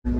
It's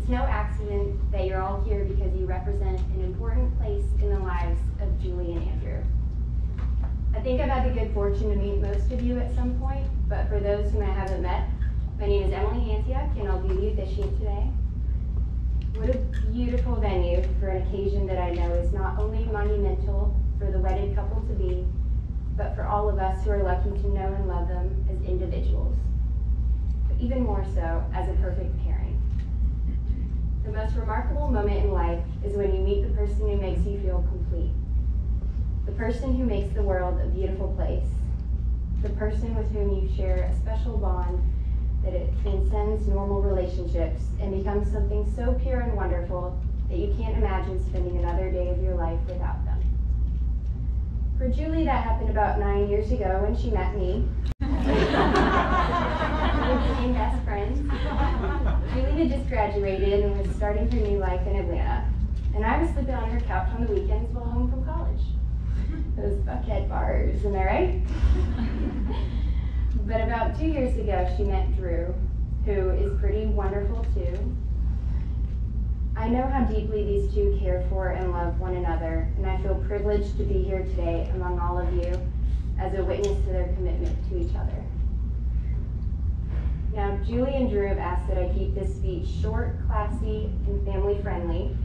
no accident that you're all here because you represent an important place in the lives of Julie and Andrew. I think I've had the good fortune to meet most of you at some point, but for those whom I haven't met, my name is Emily Hantiuk and I'll be the officiant today. What a beautiful venue for an occasion that I know is not only monumental for the wedded couple to be, but for all of us who are lucky to know and love them as individuals, but even more so as a perfect pairing. The most remarkable moment in life is when you meet the person who makes you feel complete, the person who makes the world a beautiful place, the person with whom you share a special bond that it transcends normal relationships and becomes something so pure and wonderful that you can't imagine spending another day of your life without them. For Julie, that happened about 9 years ago when she met me. We became best friends. Julie had just graduated and was starting her new life in Atlanta. And I was sleeping on her couch on the weekends while home from college. Those buckhead bars, am I right? But about 2 years ago, she met Drew, who is pretty wonderful too. I know how deeply these two care for and love one another, and I feel privileged to be here today among all of you as a witness to their commitment to each other. Now, Julie and Drew have asked that I keep this speech short, classy, and family-friendly,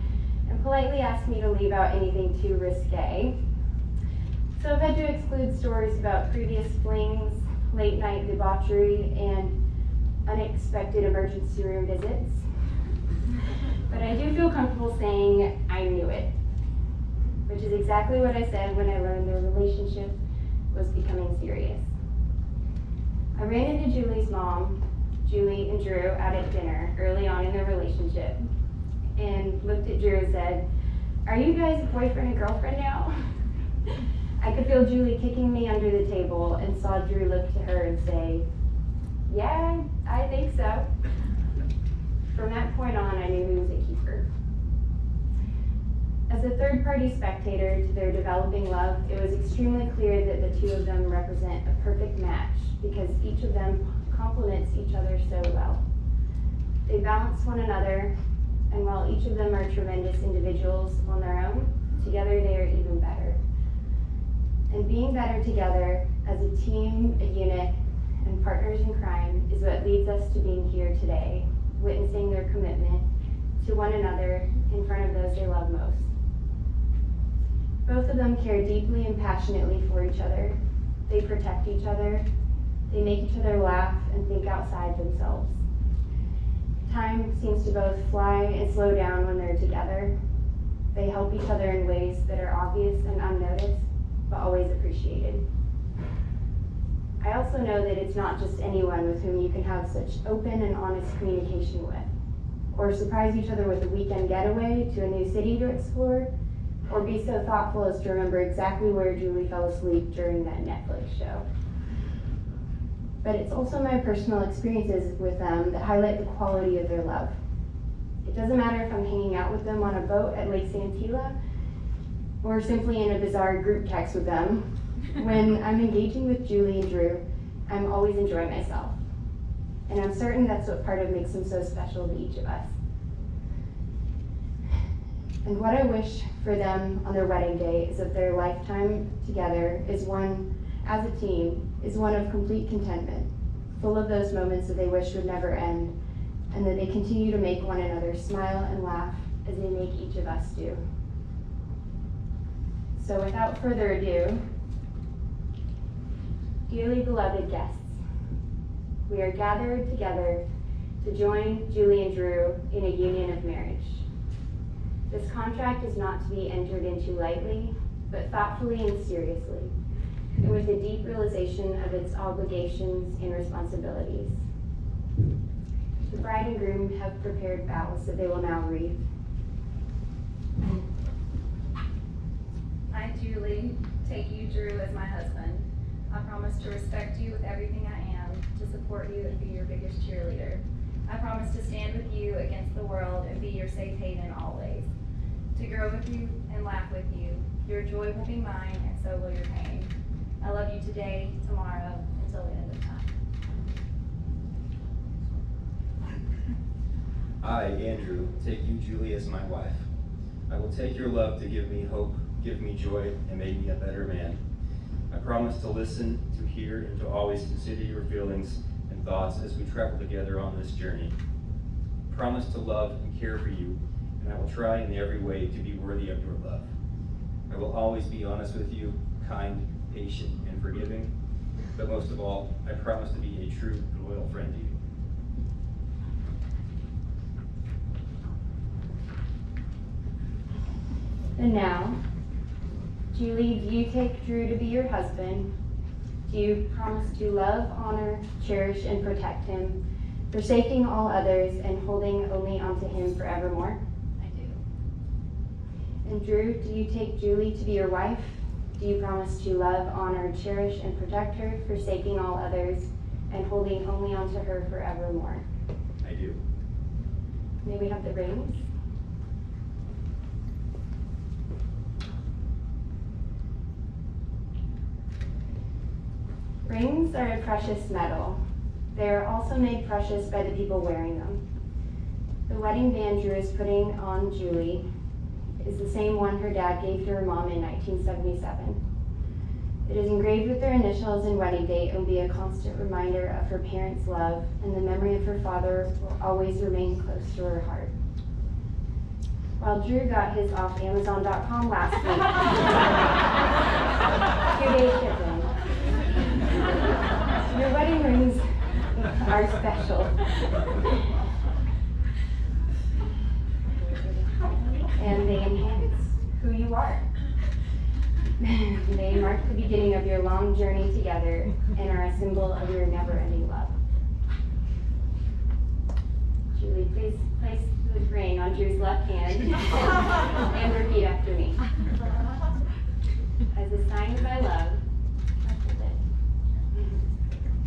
and politely asked me to leave out anything too risque. So I've had to exclude stories about previous flings, late-night debauchery, and unexpected emergency room visits. But I do feel comfortable saying I knew it, which is exactly what I said when I learned their relationship was becoming serious. I ran into Julie's mom, Julie and Drew, out at dinner early on in their relationship, and looked at Drew and said, "Are you guys boyfriend and girlfriend now?" I could feel Julie kicking me under the table and saw Drew look to her and say, "Yeah, I think so." From that point on, I knew he was a keeper. As a third-party spectator to their developing love, it was extremely clear that the two of them represent a perfect match because each of them complements each other so well. They balance one another, and while each of them are tremendous individuals on their own, together they are even better. And being better together as a team, a unit, and partners in crime is what leads us to being here today, witnessing their commitment to one another in front of those they love most. Both of them care deeply and passionately for each other. They protect each other. They make each other laugh and think outside themselves. Time seems to both fly and slow down when they're together. They help each other in ways that are obvious and unnoticed, but always appreciated. I also know that it's not just anyone with whom you can have such open and honest communication with, or surprise each other with a weekend getaway to a new city to explore, or be so thoughtful as to remember exactly where Julie fell asleep during that Netflix show. But it's also my personal experiences with them that highlight the quality of their love. It doesn't matter if I'm hanging out with them on a boat at Lake Santilla, or simply in a bizarre group text with them. When I'm engaging with Julie and Drew, I'm always enjoying myself. And I'm certain that's what part of makes them so special to each of us. And what I wish for them on their wedding day is that their lifetime together is one, as a team, is one of complete contentment, full of those moments that they wish would never end, and that they continue to make one another smile and laugh as they make each of us do. So without further ado, dearly beloved guests, we are gathered together to join Julie and Drew in a union of marriage. This contract is not to be entered into lightly, but thoughtfully and seriously, and with a deep realization of its obligations and responsibilities. The bride and groom have prepared vows that they will now read. I, Julie, take you, Drew, as my husband. I promise to respect you with everything I am, to support you and be your biggest cheerleader. I promise to stand with you against the world and be your safe haven always. To grow with you and laugh with you. Your joy will be mine, and so will your pain. I love you today, tomorrow, until the end of time. I, Andrew, take you, Julie, as my wife. I will take your love to give me hope, give me joy, and make me a better man. I promise to listen, to hear, and to always consider your feelings and thoughts as we travel together on this journey. I promise to love and care for you, and I will try in every way to be worthy of your love. I will always be honest with you, kind, patient, and forgiving, but most of all, I promise to be a true and loyal friend to you. And now, Julie, do you take Drew to be your husband? Do you promise to love, honor, cherish, and protect him, forsaking all others and holding only onto him forevermore? I do. And Drew, do you take Julie to be your wife? Do you promise to love, honor, cherish, and protect her, forsaking all others and holding only onto her forevermore? I do. May we have the rings? Rings are a precious metal. They are also made precious by the people wearing them. The wedding band Drew is putting on Drewlie is the same one her dad gave to her mom in 1977. It is engraved with their initials and wedding date and will be a constant reminder of her parents' love, and the memory of her father will always remain close to her heart. While Drew got his off Amazon.com last week, 2-day shipping. Your wedding rings are special. And they enhance who you are. They mark the beginning of your long journey together and are a symbol of your never-ending love. Julie, please place the ring on Drew's left hand and repeat after me. As a sign of my love,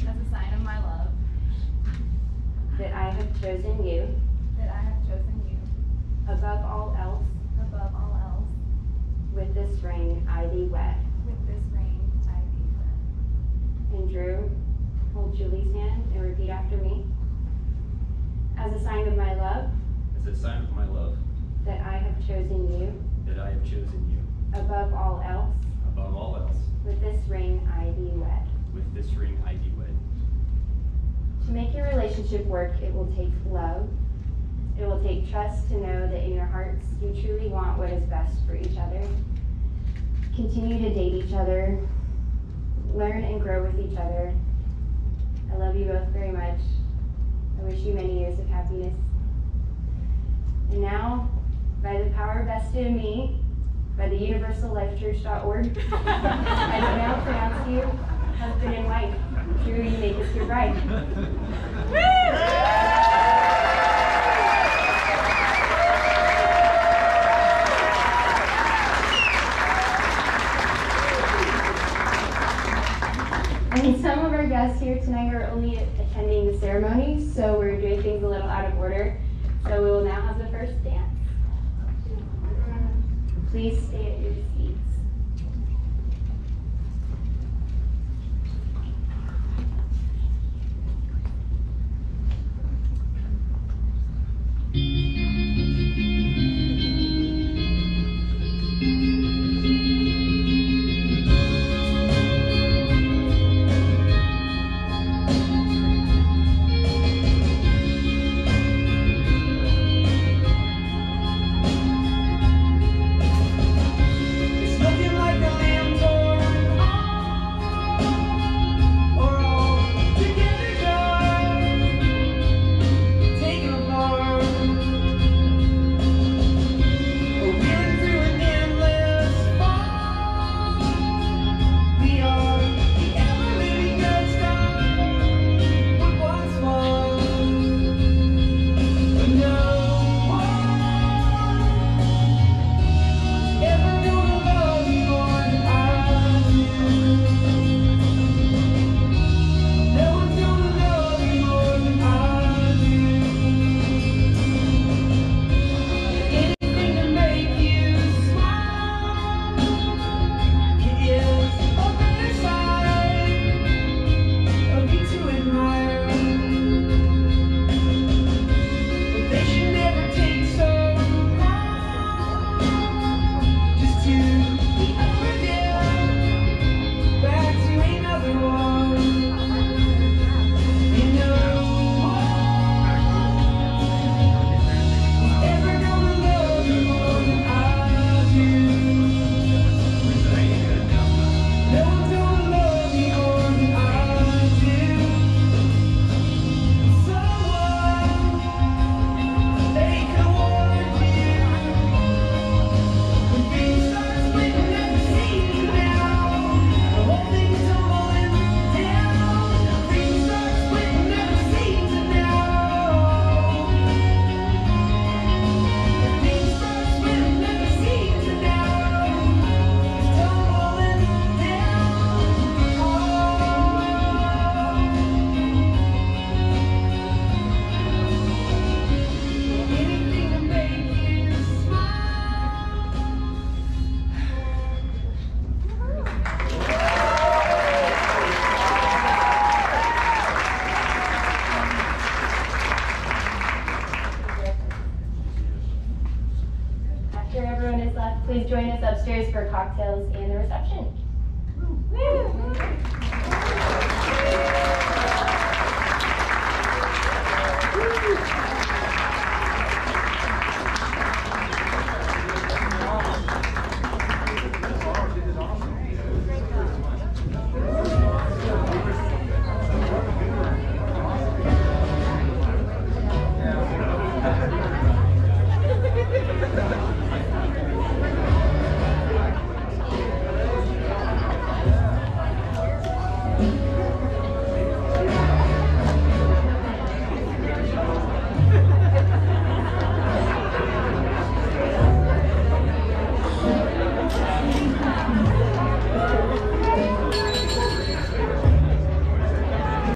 As a sign of my love, that I have chosen you that I have chosen you above all else, above all else, with this ring I thee wed. with this ring I thee wed. And Drew, hold Julie's hand and repeat after me. As a sign of my love, As a sign of my love, that I have chosen you that I have chosen you above all else, above all else, with this ring I thee wed. with this ring I thee wed. To make your relationship work, it will take love. It will take trust to know that in your hearts you truly want what is best for each other. Continue to date each other, learn and grow with each other. I love you both very much. I wish you many years of happiness. And now, by the power vested in me, by the universallifechurch.org, I now pronounce you husband and wife. Drew, you make us your bride. And some of our guests here tonight are only attending the ceremony, so we're doing things a little out of order. So we will now have the first dance. Please stay at your seats.